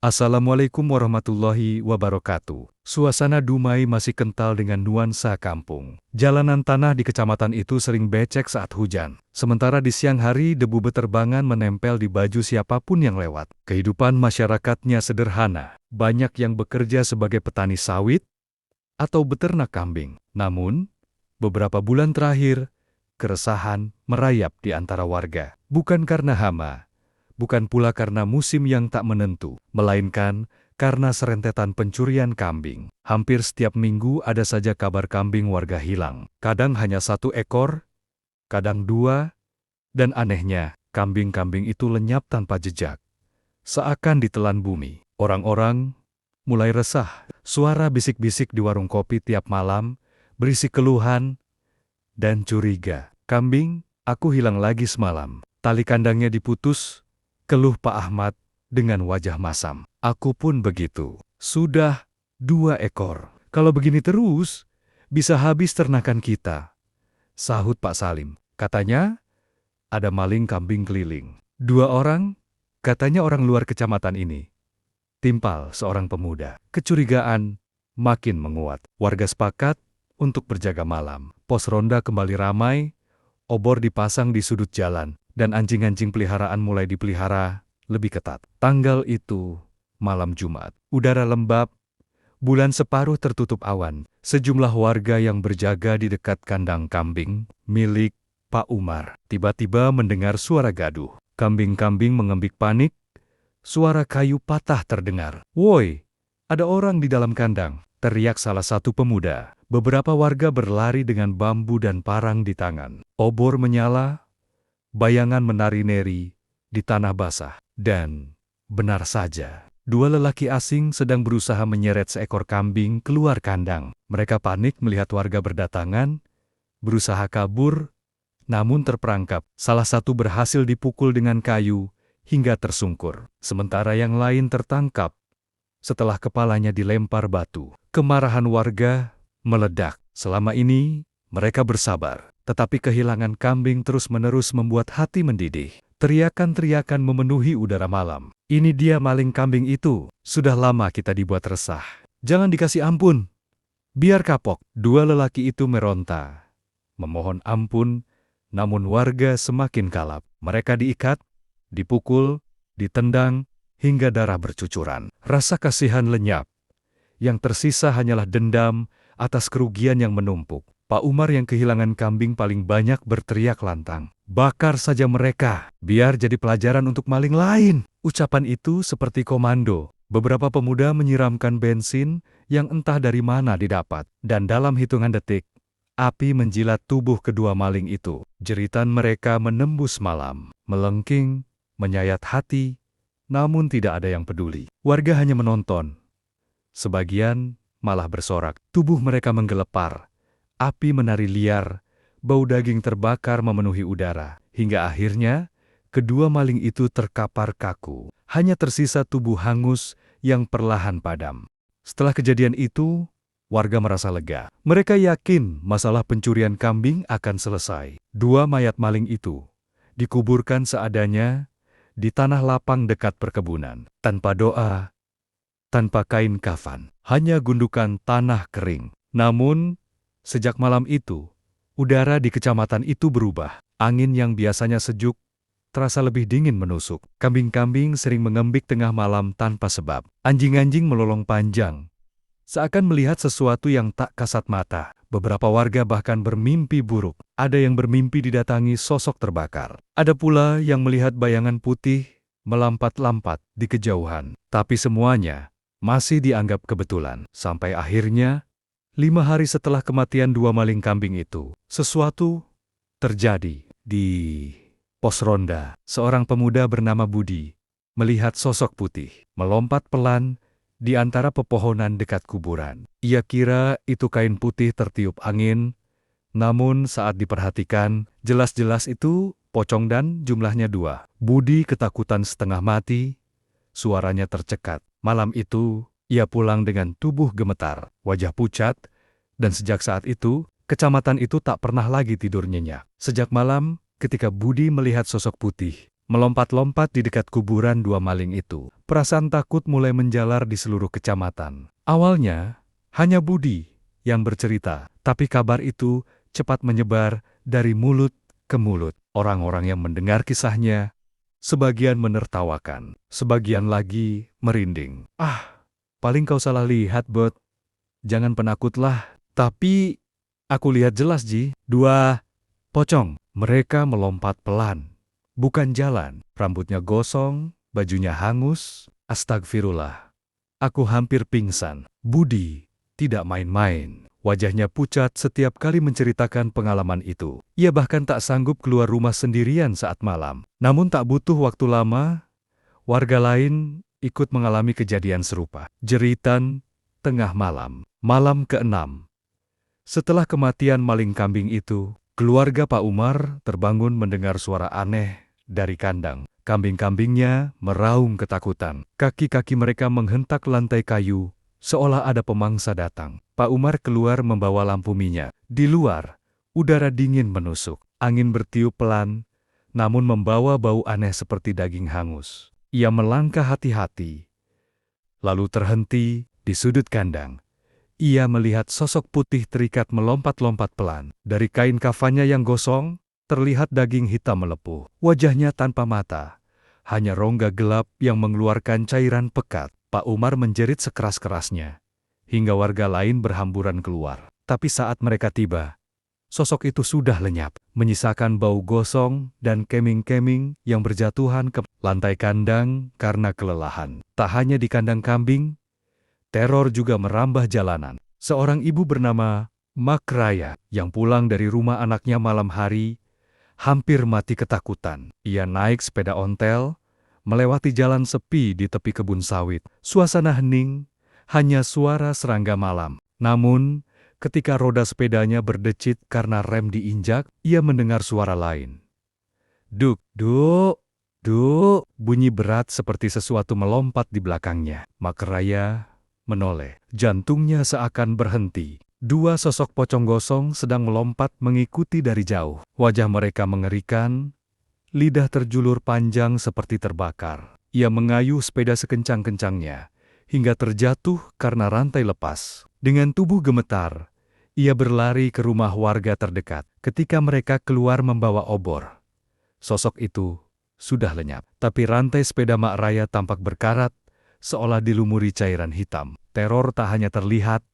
Assalamualaikum warahmatullahi wabarakatuh. Suasana Dumai masih kental dengan nuansa kampung. Jalanan tanah di kecamatan itu sering becek saat hujan. Sementara di siang hari debu beterbangan menempel di baju siapapun yang lewat. Kehidupan masyarakatnya sederhana. Banyak yang bekerja sebagai petani sawit atau beternak kambing. Namun, beberapa bulan terakhir, keresahan merayap di antara warga. Bukan karena hama, bukan pula karena musim yang tak menentu, melainkan karena serentetan pencurian kambing. Hampir setiap minggu ada saja kabar kambing warga hilang. Kadang hanya 1 ekor, kadang 2, dan anehnya, kambing-kambing itu lenyap tanpa jejak. Seakan ditelan bumi. Orang-orang mulai resah. Suara bisik-bisik di warung kopi tiap malam berisi keluhan dan curiga. "Kambing, aku hilang lagi semalam. Tali kandangnya diputus," keluh Pak Ahmad dengan wajah masam. "Aku pun begitu. Sudah 2 ekor. Kalau begini terus, bisa habis ternakan kita," sahut Pak Salim. "Katanya, ada maling kambing keliling. 2 orang, katanya orang luar kecamatan ini," timpal seorang pemuda. Kecurigaan makin menguat. Warga sepakat untuk berjaga malam. Pos ronda kembali ramai, obor dipasang di sudut jalan, dan anjing-anjing peliharaan mulai dipelihara lebih ketat. Tanggal itu, malam Jumat. Udara lembab, bulan separuh tertutup awan. Sejumlah warga yang berjaga di dekat kandang kambing milik Pak Umar tiba-tiba mendengar suara gaduh. Kambing-kambing mengembik panik, suara kayu patah terdengar. "Woi, ada orang di dalam kandang," teriak salah satu pemuda. Beberapa warga berlari dengan bambu dan parang di tangan. Obor menyala, bayangan menari-neri di tanah basah. Dan, benar saja, 2 lelaki asing sedang berusaha menyeret seekor kambing keluar kandang. Mereka panik melihat warga berdatangan, berusaha kabur, namun terperangkap. Salah satu berhasil dipukul dengan kayu hingga tersungkur. Sementara yang lain tertangkap setelah kepalanya dilempar batu. Kemarahan warga meledak. Selama ini, mereka bersabar. Tetapi kehilangan kambing terus-menerus membuat hati mendidih. Teriakan-teriakan memenuhi udara malam. "Ini dia maling kambing itu. Sudah lama kita dibuat resah. Jangan dikasih ampun. Biar kapok." 2 lelaki itu meronta, memohon ampun, namun warga semakin kalap. Mereka diikat, dipukul, ditendang, hingga darah bercucuran. Rasa kasihan lenyap. Yang tersisa hanyalah dendam atas kerugian yang menumpuk. Pak Umar yang kehilangan kambing paling banyak berteriak lantang, "Bakar saja mereka, biar jadi pelajaran untuk maling lain." Ucapan itu seperti komando. Beberapa pemuda menyiramkan bensin yang entah dari mana didapat. Dan dalam hitungan detik, api menjilat tubuh kedua maling itu. Jeritan mereka menembus malam, melengking, menyayat hati, namun tidak ada yang peduli. Warga hanya menonton. Sebagian malah bersorak. Tubuh mereka menggelepar. Api menari liar, bau daging terbakar memenuhi udara. Hingga akhirnya, kedua maling itu terkapar kaku. Hanya tersisa tubuh hangus yang perlahan padam. Setelah kejadian itu, warga merasa lega. Mereka yakin masalah pencurian kambing akan selesai. 2 mayat maling itu dikuburkan seadanya di tanah lapang dekat perkebunan. Tanpa doa, tanpa kain kafan, hanya gundukan tanah kering. Namun, sejak malam itu, udara di kecamatan itu berubah. Angin yang biasanya sejuk, terasa lebih dingin menusuk. Kambing-kambing sering mengembik tengah malam tanpa sebab. Anjing-anjing melolong panjang, seakan melihat sesuatu yang tak kasat mata. Beberapa warga bahkan bermimpi buruk. Ada yang bermimpi didatangi sosok terbakar. Ada pula yang melihat bayangan putih melampat-lampat di kejauhan. Tapi semuanya masih dianggap kebetulan. Sampai akhirnya, 5 hari setelah kematian 2 maling kambing itu, sesuatu terjadi di pos ronda. Seorang pemuda bernama Budi melihat sosok putih melompat pelan di antara pepohonan dekat kuburan. Ia kira itu kain putih tertiup angin, namun saat diperhatikan, jelas-jelas itu pocong dan jumlahnya 2. Budi ketakutan setengah mati, suaranya tercekat. Malam itu, ia pulang dengan tubuh gemetar, wajah pucat, dan sejak saat itu, kecamatan itu tak pernah lagi tidur nyenyak. Sejak malam, ketika Budi melihat sosok putih, melompat-lompat di dekat kuburan dua maling itu. Perasaan takut mulai menjalar di seluruh kecamatan. Awalnya, hanya Budi yang bercerita, tapi kabar itu cepat menyebar dari mulut ke mulut. Orang-orang yang mendengar kisahnya, sebagian menertawakan, sebagian lagi merinding. "Ah, paling kau salah lihat, Bot. Jangan penakutlah." "Tapi, aku lihat jelas, Ji. Dua pocong." Mereka melompat pelan, bukan jalan. Rambutnya gosong, bajunya hangus. Astagfirullah. Aku hampir pingsan. Budi tidak main-main. Wajahnya pucat setiap kali menceritakan pengalaman itu. Ia bahkan tak sanggup keluar rumah sendirian saat malam. Namun tak butuh waktu lama, warga lain ikut mengalami kejadian serupa. Jeritan tengah malam, malam ke-6. Setelah kematian maling kambing itu, keluarga Pak Umar terbangun mendengar suara aneh dari kandang. Kambing-kambingnya meraung ketakutan. Kaki-kaki mereka menghentak lantai kayu, seolah ada pemangsa datang. Pak Umar keluar membawa lampu minyak. Di luar, udara dingin menusuk. Angin bertiup pelan, namun membawa bau aneh seperti daging hangus. Ia melangkah hati-hati, lalu terhenti di sudut kandang. Ia melihat sosok putih terikat melompat-lompat pelan. Dari kain kafannya yang gosong, terlihat daging hitam melepuh. Wajahnya tanpa mata, hanya rongga gelap yang mengeluarkan cairan pekat. Pak Umar menjerit sekeras-kerasnya, hingga warga lain berhamburan keluar. Tapi saat mereka tiba, sosok itu sudah lenyap, menyisakan bau gosong dan keming-keming yang berjatuhan ke lantai kandang karena kelelahan. Tak hanya di kandang kambing, teror juga merambah jalanan. Seorang ibu bernama Mak Raya yang pulang dari rumah anaknya malam hari, hampir mati ketakutan. Ia naik sepeda ontel, melewati jalan sepi di tepi kebun sawit. Suasana hening, hanya suara serangga malam. Namun, ketika roda sepedanya berdecit karena rem diinjak, ia mendengar suara lain. Duk, duk, duk, bunyi berat seperti sesuatu melompat di belakangnya. Mak Raya menoleh, jantungnya seakan berhenti. Dua sosok pocong gosong sedang melompat mengikuti dari jauh. Wajah mereka mengerikan, lidah terjulur panjang seperti terbakar. Ia mengayuh sepeda sekencang-kencangnya, hingga terjatuh karena rantai lepas. Dengan tubuh gemetar, ia berlari ke rumah warga terdekat. Ketika mereka keluar membawa obor, sosok itu sudah lenyap. Tapi rantai sepeda Mak Raya tampak berkarat, seolah dilumuri cairan hitam. Teror tak hanya terlihat,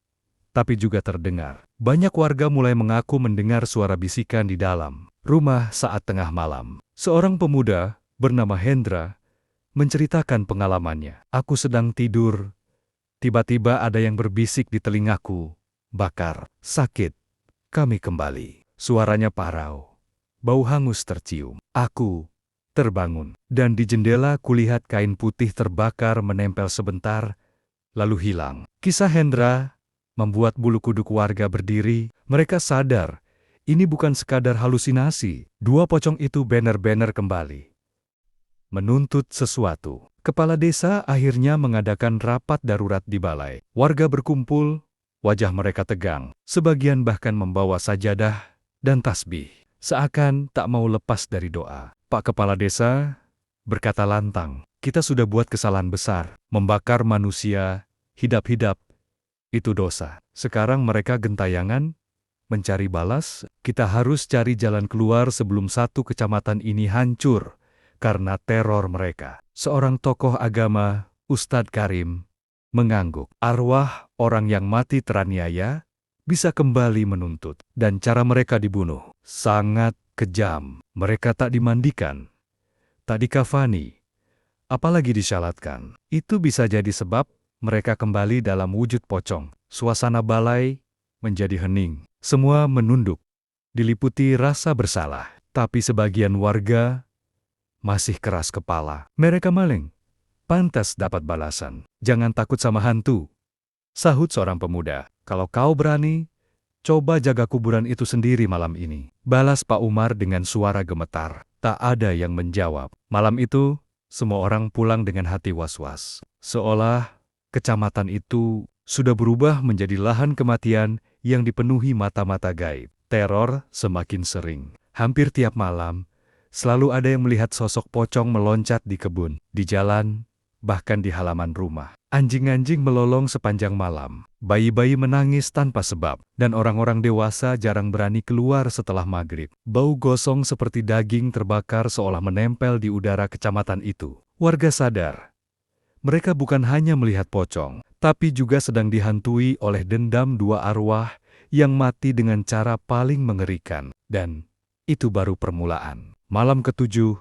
tapi juga terdengar. Banyak warga mulai mengaku mendengar suara bisikan di dalam rumah saat tengah malam. Seorang pemuda bernama Hendra menceritakan pengalamannya. "Aku sedang tidur. Tiba-tiba ada yang berbisik di telingaku. Bakar, sakit, kami kembali." Suaranya parau. Bau hangus tercium. Aku terbangun, dan di jendela kulihat kain putih terbakar menempel sebentar, lalu hilang. Kisah Hendra membuat bulu kuduk warga berdiri. Mereka sadar, ini bukan sekadar halusinasi. Dua pocong itu benar-benar kembali menuntut sesuatu. Kepala desa akhirnya mengadakan rapat darurat di balai. Warga berkumpul, wajah mereka tegang. Sebagian bahkan membawa sajadah dan tasbih, seakan tak mau lepas dari doa. Pak Kepala Desa berkata lantang, "Kita sudah buat kesalahan besar, membakar manusia hidup-hidup. Itu dosa. Sekarang mereka gentayangan mencari balas. Kita harus cari jalan keluar sebelum satu kecamatan ini hancur karena teror mereka." Seorang tokoh agama, Ustadz Karim, mengangguk. Arwah orang yang mati teraniaya bisa kembali menuntut, dan cara mereka dibunuh sangat kejam. Mereka tak dimandikan, tak dikafani, apalagi disyalatkan. Itu bisa jadi sebab mereka kembali dalam wujud pocong. Suasana balai menjadi hening. Semua menunduk, diliputi rasa bersalah. Tapi sebagian warga masih keras kepala. "Mereka maling, pantas dapat balasan. Jangan takut sama hantu," sahut seorang pemuda. "Kalau kau berani, coba jaga kuburan itu sendiri malam ini," balas Pak Umar dengan suara gemetar. Tak ada yang menjawab. Malam itu, semua orang pulang dengan hati was-was. Seolah kecamatan itu sudah berubah menjadi lahan kematian yang dipenuhi mata-mata gaib. Teror semakin sering. Hampir tiap malam, Selalu ada yang melihat sosok pocong meloncat di kebun, di jalan, bahkan di halaman rumah. Anjing-anjing melolong sepanjang malam. Bayi-bayi menangis tanpa sebab, dan orang-orang dewasa jarang berani keluar setelah maghrib. Bau gosong seperti daging terbakar seolah menempel di udara kecamatan itu. Warga sadar, mereka bukan hanya melihat pocong, tapi juga sedang dihantui oleh dendam dua arwah yang mati dengan cara paling mengerikan. Dan itu baru permulaan. Malam ketujuh,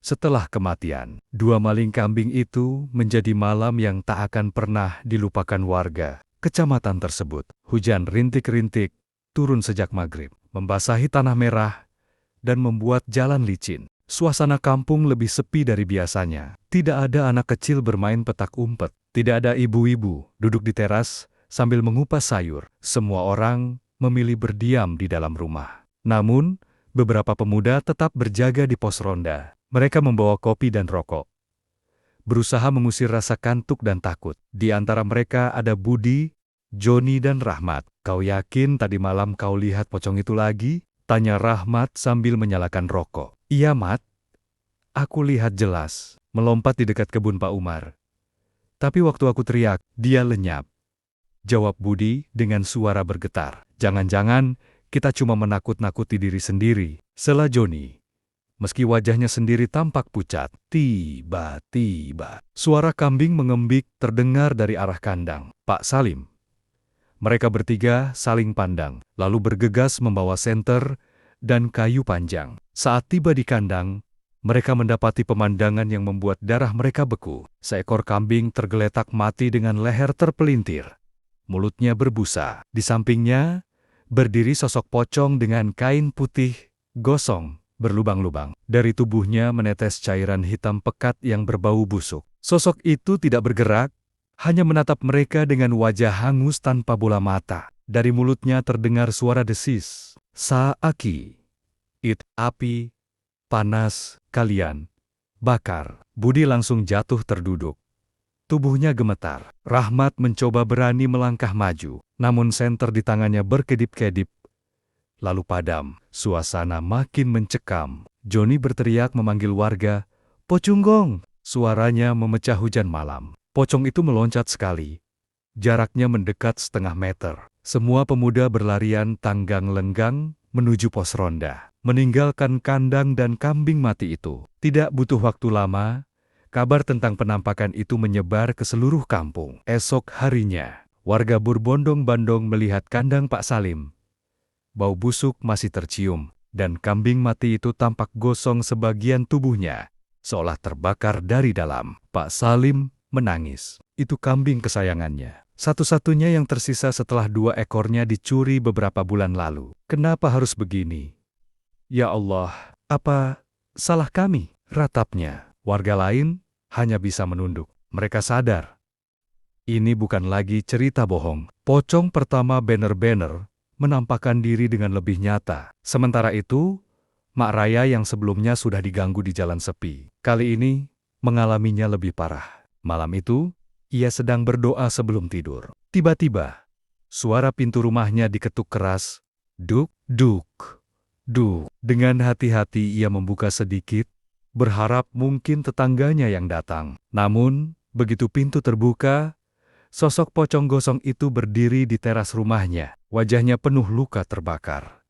setelah kematian, dua maling kambing itu menjadi malam yang tak akan pernah dilupakan warga kecamatan tersebut. Hujan rintik-rintik turun sejak maghrib, membasahi tanah merah dan membuat jalan licin. Suasana kampung lebih sepi dari biasanya. Tidak ada anak kecil bermain petak umpet. Tidak ada ibu-ibu duduk di teras sambil mengupas sayur. Semua orang memilih berdiam di dalam rumah. Namun, beberapa pemuda tetap berjaga di pos ronda. Mereka membawa kopi dan rokok, berusaha mengusir rasa kantuk dan takut. Di antara mereka ada Budi, Joni, dan Rahmat. "Kau yakin tadi malam kau lihat pocong itu lagi?" tanya Rahmat sambil menyalakan rokok. "Iya, Mat. Aku lihat jelas, melompat di dekat kebun Pak Umar. Tapi waktu aku teriak, dia lenyap," jawab Budi dengan suara bergetar. "Jangan-jangan kita cuma menakut-nakuti diri sendiri," sela Joni. Meski wajahnya sendiri tampak pucat, tiba-tiba suara kambing mengembik terdengar dari arah kandang. "Pak Salim." Mereka bertiga saling pandang, lalu bergegas membawa senter dan kayu panjang. Saat tiba di kandang, mereka mendapati pemandangan yang membuat darah mereka beku. Seekor kambing tergeletak mati dengan leher terpelintir. Mulutnya berbusa. Di sampingnya, berdiri sosok pocong dengan kain putih, gosong, berlubang-lubang. Dari tubuhnya menetes cairan hitam pekat yang berbau busuk. Sosok itu tidak bergerak, hanya menatap mereka dengan wajah hangus tanpa bola mata. Dari mulutnya terdengar suara desis. "Saaki. Api. Panas. Kalian. Bakar." Budi langsung jatuh terduduk. Tubuhnya gemetar. Rahmat mencoba berani melangkah maju, namun senter di tangannya berkedip-kedip. Lalu padam, suasana makin mencekam. Joni berteriak memanggil warga, "Pocunggong!" Suaranya memecah hujan malam. Pocong itu meloncat sekali. Jaraknya mendekat setengah meter. Semua pemuda berlarian tanggang lenggang menuju pos ronda, meninggalkan kandang dan kambing mati itu. Tidak butuh waktu lama, kabar tentang penampakan itu menyebar ke seluruh kampung. Esok harinya, warga berbondong-bondong melihat kandang Pak Salim. Bau busuk masih tercium, dan kambing mati itu tampak gosong sebagian tubuhnya, seolah terbakar dari dalam. Pak Salim menangis. Itu kambing kesayangannya, satu-satunya yang tersisa setelah dua ekornya dicuri beberapa bulan lalu. "Kenapa harus begini? Ya Allah, apa salah kami?" ratapnya. Warga lain hanya bisa menunduk. Mereka sadar, ini bukan lagi cerita bohong. Pocong pertama benar-benar menampakkan diri dengan lebih nyata. Sementara itu, Mak Raya yang sebelumnya sudah diganggu di jalan sepi, kali ini mengalaminya lebih parah. Malam itu, ia sedang berdoa sebelum tidur. Tiba-tiba, suara pintu rumahnya diketuk keras. Duk, duk, duk. Dengan hati-hati ia membuka sedikit, berharap mungkin tetangganya yang datang. Namun, begitu pintu terbuka, sosok pocong gosong itu berdiri di teras rumahnya. Wajahnya penuh luka terbakar,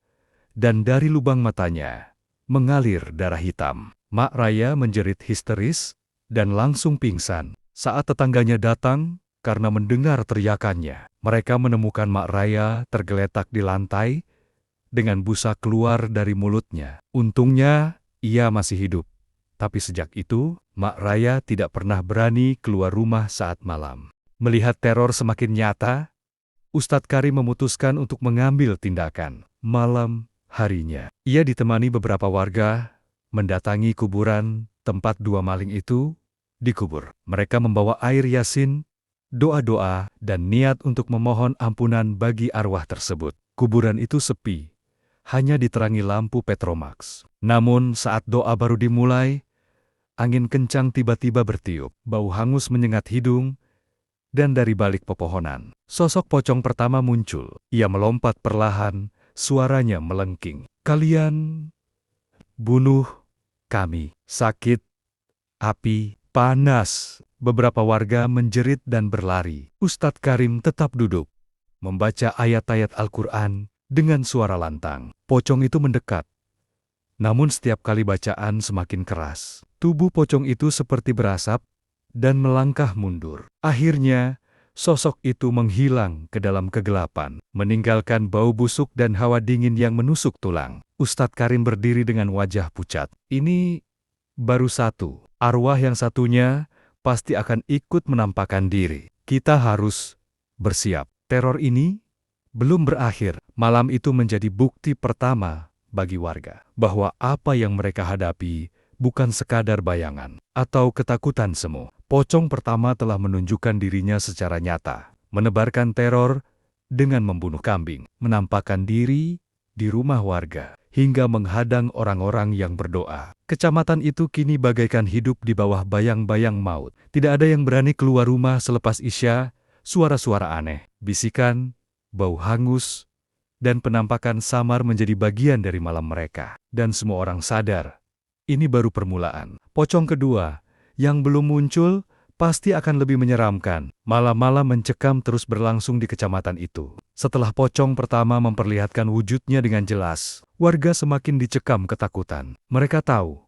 dan dari lubang matanya mengalir darah hitam. Mak Raya menjerit histeris dan langsung pingsan. Saat tetangganya datang karena mendengar teriakannya, mereka menemukan Mak Raya tergeletak di lantai dengan busa keluar dari mulutnya. Untungnya ia masih hidup, tapi sejak itu Mak Raya tidak pernah berani keluar rumah saat malam. Melihat teror semakin nyata, Ustadz Karim memutuskan untuk mengambil tindakan. Malam harinya, ia ditemani beberapa warga mendatangi kuburan tempat dua maling itu dikubur. Mereka membawa air yasin, doa-doa, dan niat untuk memohon ampunan bagi arwah tersebut. Kuburan itu sepi, hanya diterangi lampu Petromax. Namun saat doa baru dimulai, angin kencang tiba-tiba bertiup, bau hangus menyengat hidung. Dan dari balik pepohonan, sosok pocong pertama muncul. Ia melompat perlahan, suaranya melengking. "Kalian bunuh kami. Sakit, api, panas. Beberapa warga menjerit dan berlari. Ustadz Karim tetap duduk, membaca ayat-ayat Al-Quran dengan suara lantang. Pocong itu mendekat. Namun setiap kali bacaan semakin keras. Tubuh pocong itu seperti berasap dan melangkah mundur. Akhirnya, sosok itu menghilang ke dalam kegelapan, meninggalkan bau busuk dan hawa dingin yang menusuk tulang. Ustadz Karim berdiri dengan wajah pucat. Ini baru satu. Arwah yang satunya pasti akan ikut menampakkan diri. Kita harus bersiap. Teror ini belum berakhir. Malam itu menjadi bukti pertama bagi warga bahwa apa yang mereka hadapi bukan sekadar bayangan atau ketakutan semu. Pocong pertama telah menunjukkan dirinya secara nyata, menebarkan teror dengan membunuh kambing, menampakkan diri di rumah warga, hingga menghadang orang-orang yang berdoa. Kecamatan itu kini bagaikan hidup di bawah bayang-bayang maut. Tidak ada yang berani keluar rumah selepas Isya. Suara-suara aneh, bisikan, bau hangus, dan penampakan samar menjadi bagian dari malam mereka. Dan semua orang sadar, ini baru permulaan. Pocong kedua, yang belum muncul, pasti akan lebih menyeramkan. Malam-malam mencekam terus berlangsung di kecamatan itu. Setelah pocong pertama memperlihatkan wujudnya dengan jelas, warga semakin dicekam ketakutan. Mereka tahu,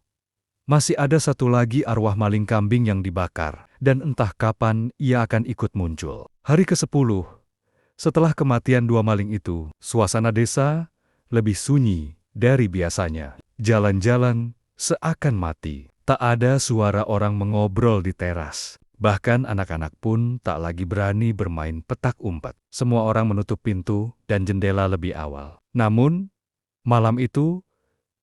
masih ada satu lagi arwah maling kambing yang dibakar, dan entah kapan ia akan ikut muncul. Hari ke-10, setelah kematian dua maling itu, suasana desa lebih sunyi dari biasanya. Jalan-jalan seakan mati. Tak ada suara orang mengobrol di teras. Bahkan anak-anak pun tak lagi berani bermain petak umpet. Semua orang menutup pintu dan jendela lebih awal. Namun, malam itu,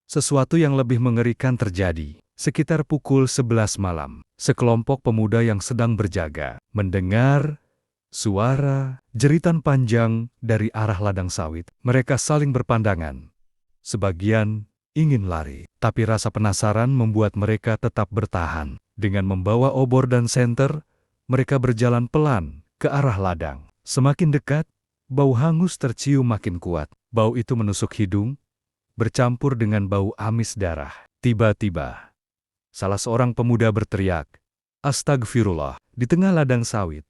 sesuatu yang lebih mengerikan terjadi. Sekitar pukul 11 malam, sekelompok pemuda yang sedang berjaga mendengar suara jeritan panjang dari arah ladang sawit. Mereka saling berpandangan. Sebagian ingin lari, tapi rasa penasaran membuat mereka tetap bertahan. Dengan membawa obor dan senter, mereka berjalan pelan ke arah ladang. Semakin dekat, bau hangus tercium makin kuat. Bau itu menusuk hidung, bercampur dengan bau amis darah. Tiba-tiba, salah seorang pemuda berteriak, "Astagfirullah!" Di tengah ladang sawit.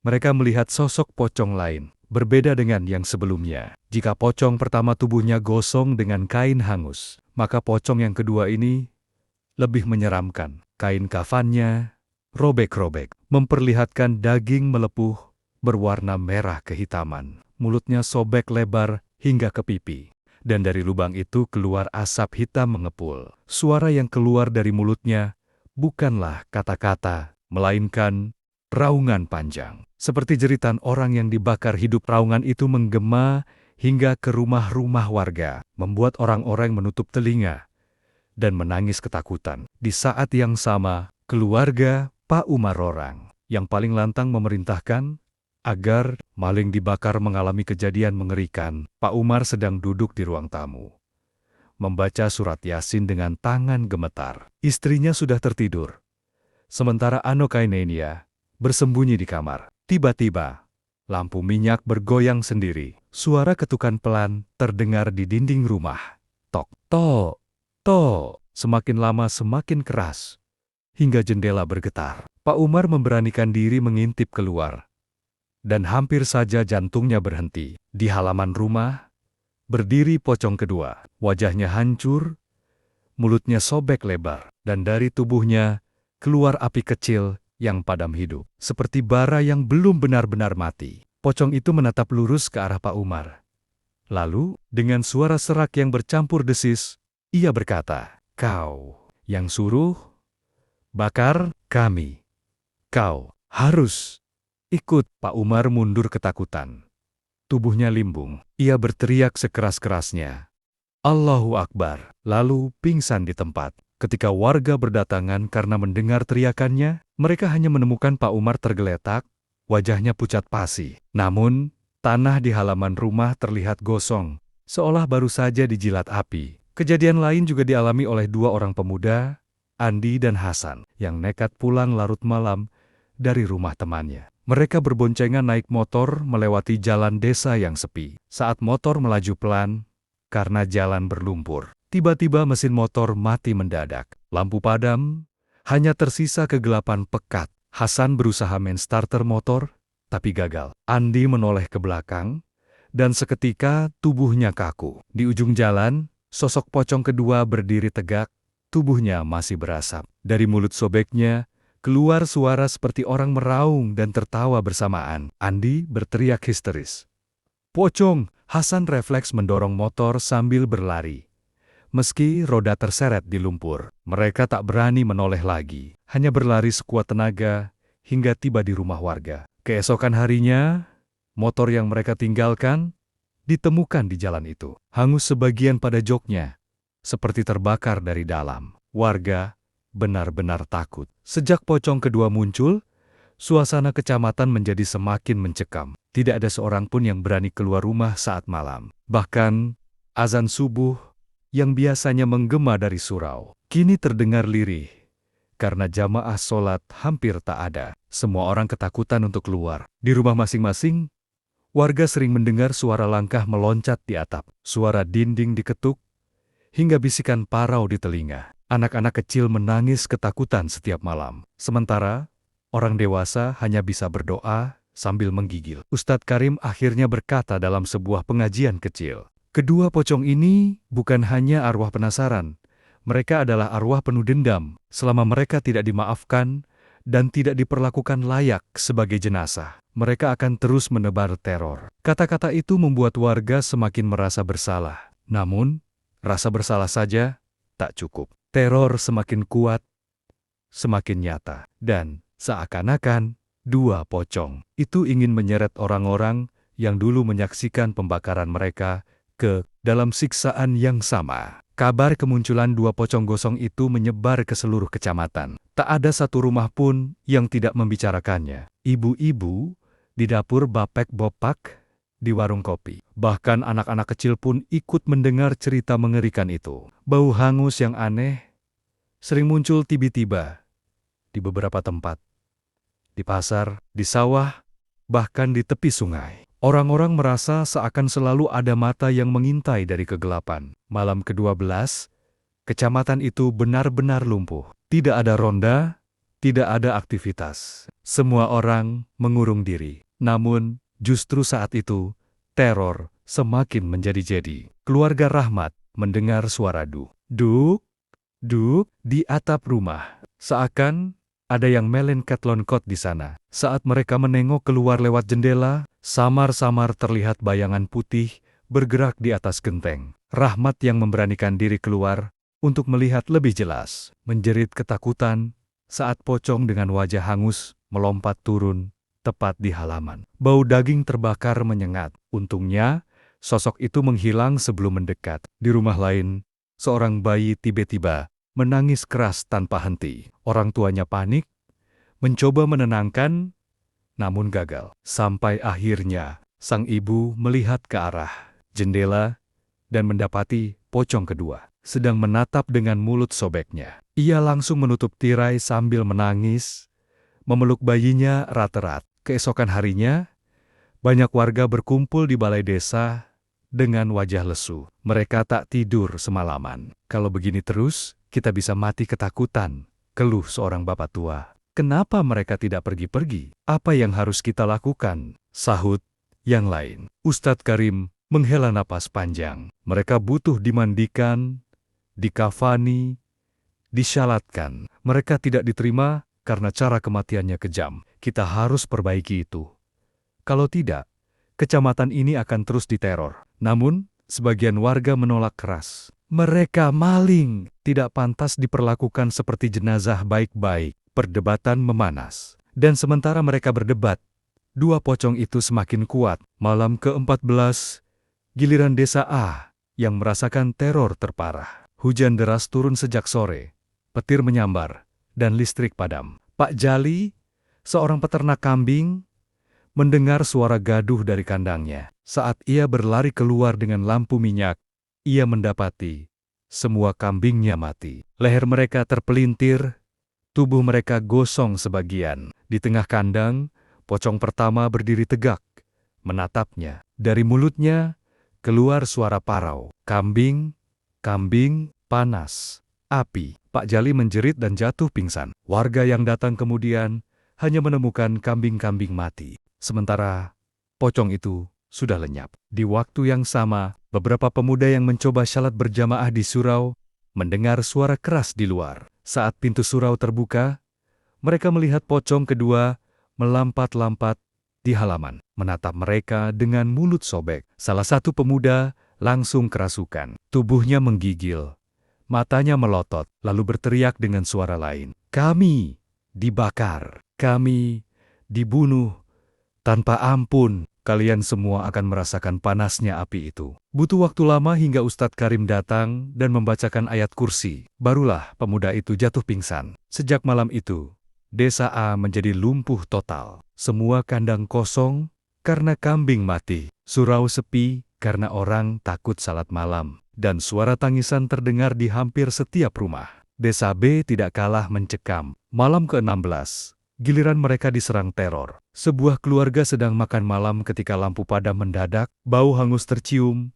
Mereka melihat sosok pocong lain, berbeda dengan yang sebelumnya. Jika pocong pertama tubuhnya gosong dengan kain hangus, maka pocong yang kedua ini lebih menyeramkan. Kain kafannya robek-robek, memperlihatkan daging melepuh berwarna merah kehitaman. Mulutnya sobek lebar hingga ke pipi, dan dari lubang itu keluar asap hitam mengepul. Suara yang keluar dari mulutnya bukanlah kata-kata, melainkan raungan panjang. Seperti jeritan orang yang dibakar hidup. Raungan itu menggema hingga ke rumah-rumah warga, membuat orang-orang menutup telinga dan menangis ketakutan. Di saat yang sama, keluarga Pak Umar Rorang yang paling lantang memerintahkan agar maling dibakar mengalami kejadian mengerikan. Pak Umar sedang duduk di ruang tamu, membaca surat Yasin dengan tangan gemetar. Istrinya sudah tertidur, sementara Anokainenia bersembunyi di kamar. Tiba-tiba, lampu minyak bergoyang sendiri. Suara ketukan pelan terdengar di dinding rumah. Tok, tok, tok. Semakin lama semakin keras, hingga jendela bergetar. Pak Umar memberanikan diri mengintip keluar, dan hampir saja jantungnya berhenti. Di halaman rumah, berdiri pocong kedua. Wajahnya hancur, mulutnya sobek lebar, dan dari tubuhnya keluar api kecil yang padam hidup, seperti bara yang belum benar-benar mati. Pocong itu menatap lurus ke arah Pak Umar. Lalu, dengan suara serak yang bercampur desis, ia berkata, "Kau yang suruh bakar kami. Kau harus ikut." Pak Umar mundur ketakutan. Tubuhnya limbung. Ia berteriak sekeras-kerasnya, "Allahu Akbar!" Lalu pingsan di tempat. Ketika warga berdatangan karena mendengar teriakannya, mereka hanya menemukan Pak Umar tergeletak, wajahnya pucat pasi. Namun, tanah di halaman rumah terlihat gosong, seolah baru saja dijilat api. Kejadian lain juga dialami oleh dua orang pemuda, Andi dan Hasan, yang nekat pulang larut malam dari rumah temannya. Mereka berboncengan naik motor melewati jalan desa yang sepi. Saat motor melaju pelan, karena jalan berlumpur, Tiba-tiba mesin motor mati mendadak. Lampu padam, hanya tersisa kegelapan pekat. Hasan berusaha main starter motor, tapi gagal. Andi menoleh ke belakang, dan seketika tubuhnya kaku. Di ujung jalan, sosok pocong kedua berdiri tegak, tubuhnya masih berasap. Dari mulut sobeknya, keluar suara seperti orang meraung dan tertawa bersamaan. Andi berteriak histeris. "Pocong!" Hasan refleks mendorong motor sambil berlari. Meski roda terseret di lumpur, mereka tak berani menoleh lagi, hanya berlari sekuat tenaga hingga tiba di rumah warga. Keesokan harinya, motor yang mereka tinggalkan ditemukan di jalan itu, hangus sebagian pada joknya, seperti terbakar dari dalam. Warga benar-benar takut. Sejak pocong kedua muncul, suasana kecamatan menjadi semakin mencekam. Tidak ada seorang pun yang berani keluar rumah saat malam. Bahkan, azan subuh yang biasanya menggema dari surau, kini terdengar lirih. Karena jamaah sholat hampir tak ada, semua orang ketakutan untuk keluar. Di rumah masing-masing, warga sering mendengar suara langkah meloncat di atap, suara dinding diketuk, hingga bisikan parau di telinga. Anak-anak kecil menangis ketakutan setiap malam. Sementara, orang dewasa hanya bisa berdoa sambil menggigil. Ustadz Karim akhirnya berkata dalam sebuah pengajian kecil, "Kedua pocong ini bukan hanya arwah penasaran, mereka adalah arwah penuh dendam. Selama mereka tidak dimaafkan dan tidak diperlakukan layak sebagai jenazah, mereka akan terus menebar teror." Kata-kata itu membuat warga semakin merasa bersalah. Namun, rasa bersalah saja tak cukup. Teror semakin kuat, semakin nyata, dan seakan-akan dua pocong itu ingin menyeret orang-orang yang dulu menyaksikan pembakaran mereka ke dalam siksaan yang sama. Kabar kemunculan dua pocong gosong itu menyebar ke seluruh kecamatan. Tak ada satu rumah pun yang tidak membicarakannya. Ibu-ibu di dapur bapek-bopak, di warung kopi. Bahkan anak-anak kecil pun ikut mendengar cerita mengerikan itu. Bau hangus yang aneh sering muncul tiba-tiba di beberapa tempat. Di pasar, di sawah, bahkan di tepi sungai. Orang-orang merasa seakan selalu ada mata yang mengintai dari kegelapan. Malam ke-12, kecamatan itu benar-benar lumpuh. Tidak ada ronda, tidak ada aktivitas. Semua orang mengurung diri. Namun, justru saat itu, teror semakin menjadi-jadi. Keluarga Rahmat mendengar suara duk, duk di atap rumah. Seakan ada yang melengket lonkot di sana. Saat mereka menengok keluar lewat jendela, samar-samar terlihat bayangan putih bergerak di atas genteng. Rahmat yang memberanikan diri keluar untuk melihat lebih jelas, menjerit ketakutan saat pocong dengan wajah hangus melompat turun tepat di halaman. Bau daging terbakar menyengat. Untungnya, sosok itu menghilang sebelum mendekat. Di rumah lain, seorang bayi tiba-tiba menangis keras tanpa henti. Orang tuanya panik, mencoba menenangkan, namun gagal. Sampai akhirnya, sang ibu melihat ke arah jendela dan mendapati pocong kedua sedang menatap dengan mulut sobeknya. Ia langsung menutup tirai sambil menangis, memeluk bayinya erat-erat. Keesokan harinya, banyak warga berkumpul di balai desa dengan wajah lesu. Mereka tak tidur semalaman. "Kalau begini terus, kita bisa mati ketakutan," keluh seorang bapak tua. "Kenapa mereka tidak pergi-pergi? Apa yang harus kita lakukan?" sahut yang lain. Ustadz Karim menghela napas panjang. "Mereka butuh dimandikan, dikafani, disyalatkan. Mereka tidak diterima karena cara kematiannya kejam. Kita harus perbaiki itu. Kalau tidak, kecamatan ini akan terus diteror." Namun, sebagian warga menolak keras. "Mereka maling, tidak pantas diperlakukan seperti jenazah baik-baik." Perdebatan memanas. Dan sementara mereka berdebat, dua pocong itu semakin kuat. Malam ke-14, giliran desa A yang merasakan teror terparah. Hujan deras turun sejak sore, petir menyambar, dan listrik padam. Pak Jali, seorang peternak kambing, mendengar suara gaduh dari kandangnya. Saat ia berlari keluar dengan lampu minyak, ia mendapati semua kambingnya mati. Leher mereka terpelintir, tubuh mereka gosong sebagian. Di tengah kandang, pocong pertama berdiri tegak, menatapnya. Dari mulutnya keluar suara parau. Kambing Kambing, panas, api. Pak Jali menjerit dan jatuh pingsan. Warga yang datang kemudian hanya menemukan kambing-kambing mati. Sementara pocong itu sudah lenyap. Di waktu yang sama, beberapa pemuda yang mencoba salat berjamaah di surau mendengar suara keras di luar. Saat pintu surau terbuka, mereka melihat pocong kedua melampat-lampat di halaman, menatap mereka dengan mulut sobek. Salah satu pemuda langsung kerasukan. Tubuhnya menggigil, matanya melotot, lalu berteriak dengan suara lain. "Kami dibakar, kami dibunuh tanpa ampun. Kalian semua akan merasakan panasnya api itu." Butuh waktu lama hingga Ustadz Karim datang dan membacakan ayat kursi. Barulah pemuda itu jatuh pingsan. Sejak malam itu, Desa A menjadi lumpuh total. Semua kandang kosong karena kambing mati. Surau sepi karena orang takut salat malam. Dan suara tangisan terdengar di hampir setiap rumah. Desa B tidak kalah mencekam. Malam ke-16, giliran mereka diserang teror. Sebuah keluarga sedang makan malam ketika lampu padam mendadak, bau hangus tercium,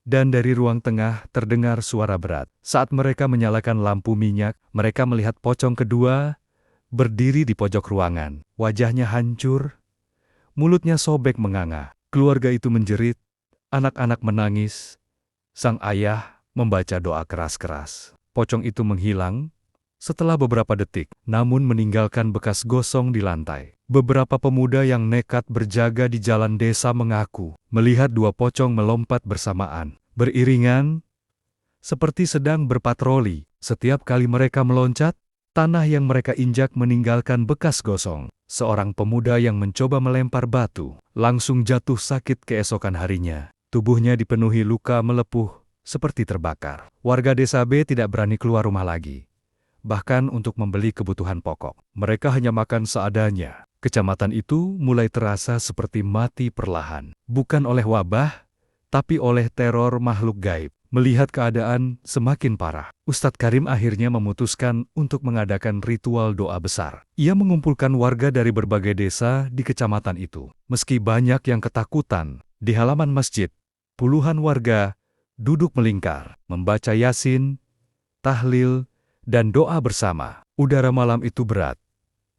dan dari ruang tengah terdengar suara berat. Saat mereka menyalakan lampu minyak, mereka melihat pocong kedua berdiri di pojok ruangan. Wajahnya hancur, mulutnya sobek menganga. Keluarga itu menjerit, anak-anak menangis, sang ayah membaca doa keras-keras. Pocong itu menghilang setelah beberapa detik, namun meninggalkan bekas gosong di lantai. Beberapa pemuda yang nekat berjaga di jalan desa mengaku melihat dua pocong melompat bersamaan, beriringan, seperti sedang berpatroli. Setiap kali mereka meloncat, tanah yang mereka injak meninggalkan bekas gosong. Seorang pemuda yang mencoba melempar batu langsung jatuh sakit keesokan harinya. Tubuhnya dipenuhi luka melepuh seperti terbakar. Warga desa B tidak berani keluar rumah lagi, bahkan untuk membeli kebutuhan pokok. Mereka hanya makan seadanya. Kecamatan itu mulai terasa seperti mati perlahan, bukan oleh wabah, tapi oleh teror makhluk gaib. Melihat keadaan semakin parah, Ustadz Karim akhirnya memutuskan untuk mengadakan ritual doa besar. Ia mengumpulkan warga dari berbagai desa di kecamatan itu. Meski banyak yang ketakutan, di halaman masjid, puluhan warga duduk melingkar, membaca Yasin, tahlil, dan doa bersama. Udara malam itu berat.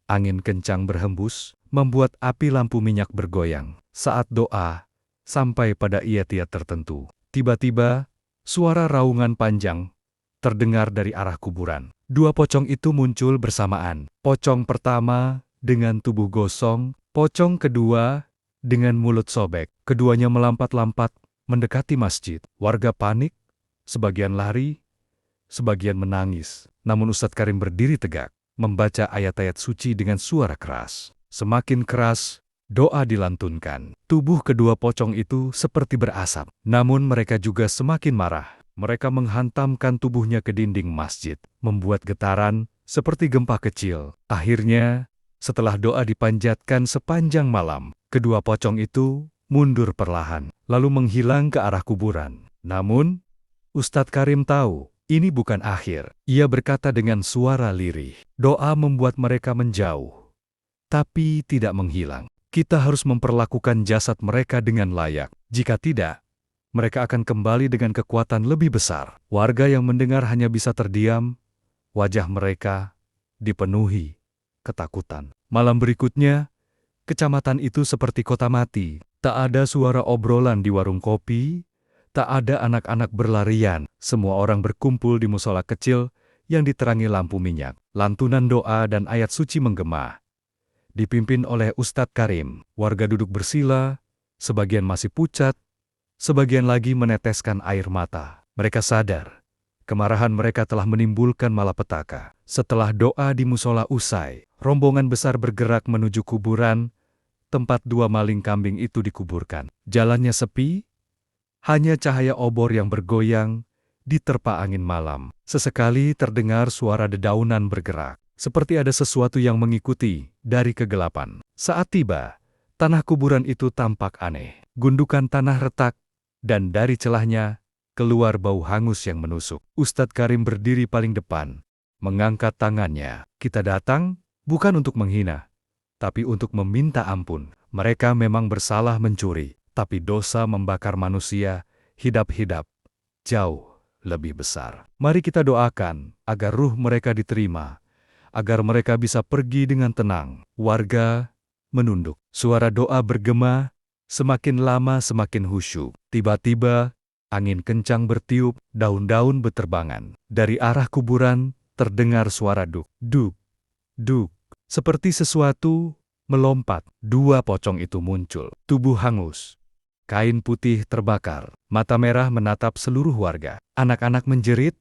Angin kencang berhembus, membuat api lampu minyak bergoyang. Saat doa sampai pada iyat-iyat tertentu, tiba-tiba suara raungan panjang terdengar dari arah kuburan. Dua pocong itu muncul bersamaan. Pocong pertama dengan tubuh gosong, pocong kedua dengan mulut sobek. Keduanya melampat-lampat mendekati masjid. Warga panik, sebagian lari, sebagian menangis. Namun Ustadz Karim berdiri tegak, membaca ayat-ayat suci dengan suara keras. Semakin keras, doa dilantunkan. Tubuh kedua pocong itu seperti berasap. Namun mereka juga semakin marah. Mereka menghantamkan tubuhnya ke dinding masjid, membuat getaran seperti gempa kecil. Akhirnya, setelah doa dipanjatkan sepanjang malam, kedua pocong itu mundur perlahan, lalu menghilang ke arah kuburan. Namun, Ustadz Karim tahu, ini bukan akhir. Ia berkata dengan suara lirih, doa membuat mereka menjauh, tapi tidak menghilang. Kita harus memperlakukan jasad mereka dengan layak. Jika tidak, mereka akan kembali dengan kekuatan lebih besar. Warga yang mendengar hanya bisa terdiam, wajah mereka dipenuhi ketakutan. Malam berikutnya, kecamatan itu seperti kota mati. Tak ada suara obrolan di warung kopi, tak ada anak-anak berlarian. Semua orang berkumpul di musola kecil yang diterangi lampu minyak. Lantunan doa dan ayat suci menggema. Dipimpin oleh Ustadz Karim, warga duduk bersila, sebagian masih pucat, sebagian lagi meneteskan air mata. Mereka sadar, kemarahan mereka telah menimbulkan malapetaka. Setelah doa di musola usai, rombongan besar bergerak menuju kuburan, tempat dua maling kambing itu dikuburkan. Jalannya sepi, hanya cahaya obor yang bergoyang diterpa angin malam. Sesekali terdengar suara dedaunan bergerak, seperti ada sesuatu yang mengikuti dari kegelapan. Saat tiba, tanah kuburan itu tampak aneh. Gundukan tanah retak, dan dari celahnya keluar bau hangus yang menusuk. Ustadz Karim berdiri paling depan, mengangkat tangannya. Kita datang bukan untuk menghina, tapi untuk meminta ampun. Mereka memang bersalah mencuri, tapi dosa membakar manusia hidap-hidap jauh lebih besar. Mari kita doakan agar ruh mereka diterima, agar mereka bisa pergi dengan tenang. Warga menunduk. Suara doa bergema, semakin lama semakin khusyuk. Tiba-tiba, angin kencang bertiup, daun-daun berterbangan. Dari arah kuburan, terdengar suara duk, duk, duk. Seperti sesuatu melompat. Dua pocong itu muncul. Tubuh hangus. Kain putih terbakar. Mata merah menatap seluruh warga. Anak-anak menjerit.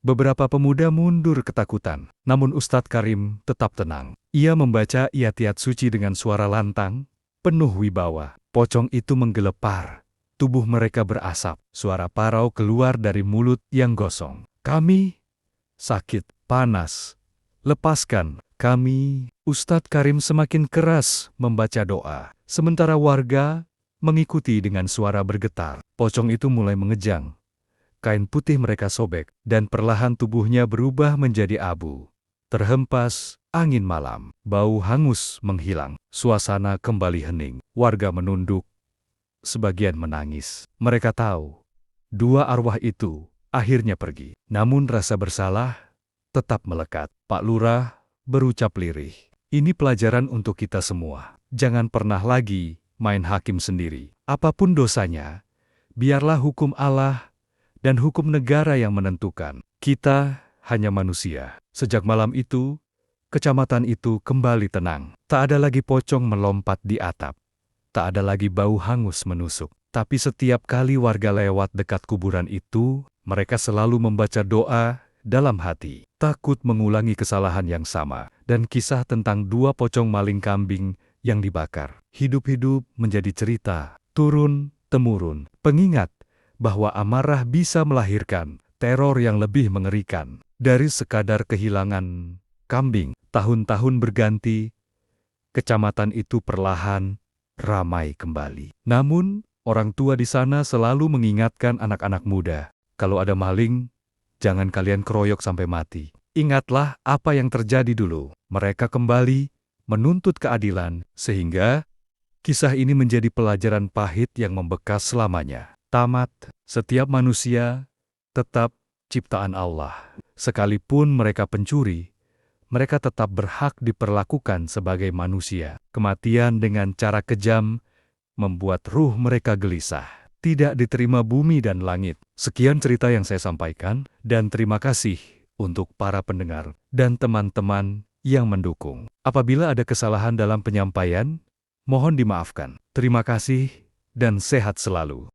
Beberapa pemuda mundur ketakutan. Namun Ustadz Karim tetap tenang. Ia membaca ayat-ayat suci dengan suara lantang, penuh wibawa. Pocong itu menggelepar. Tubuh mereka berasap. Suara parau keluar dari mulut yang gosong. Kami sakit, panas. Lepaskan kami. Ustadz Karim semakin keras membaca doa. Sementara warga mengikuti dengan suara bergetar. Pocong itu mulai mengejang. Kain putih mereka sobek, dan perlahan tubuhnya berubah menjadi abu. Terhempas angin malam, bau hangus menghilang, suasana kembali hening. Warga menunduk, sebagian menangis. Mereka tahu, dua arwah itu akhirnya pergi. Namun rasa bersalah tetap melekat. Pak Lurah berucap lirih, ini pelajaran untuk kita semua. Jangan pernah lagi main hakim sendiri. Apapun dosanya, biarlah hukum Allah dan hukum negara yang menentukan. Kita hanya manusia. Sejak malam itu, kecamatan itu kembali tenang. Tak ada lagi pocong melompat di atap. Tak ada lagi bau hangus menusuk. Tapi setiap kali warga lewat dekat kuburan itu, mereka selalu membaca doa dalam hati. Takut mengulangi kesalahan yang sama. Dan kisah tentang dua pocong maling kambing yang dibakar. Hidup-hidup menjadi cerita, turun-temurun. Pengingat bahwa amarah bisa melahirkan teror yang lebih mengerikan. Dari sekadar kehilangan kambing, tahun-tahun berganti, kecamatan itu perlahan ramai kembali. Namun, orang tua di sana selalu mengingatkan anak-anak muda, kalau ada maling, jangan kalian keroyok sampai mati. Ingatlah apa yang terjadi dulu. Mereka kembali menuntut keadilan, sehingga kisah ini menjadi pelajaran pahit yang membekas selamanya. Tamat, setiap manusia tetap ciptaan Allah. Sekalipun mereka pencuri, mereka tetap berhak diperlakukan sebagai manusia. Kematian dengan cara kejam membuat ruh mereka gelisah. Tidak diterima bumi dan langit. Sekian cerita yang saya sampaikan, dan terima kasih untuk para pendengar dan teman-teman yang mendukung. Apabila ada kesalahan dalam penyampaian, mohon dimaafkan. Terima kasih dan sehat selalu.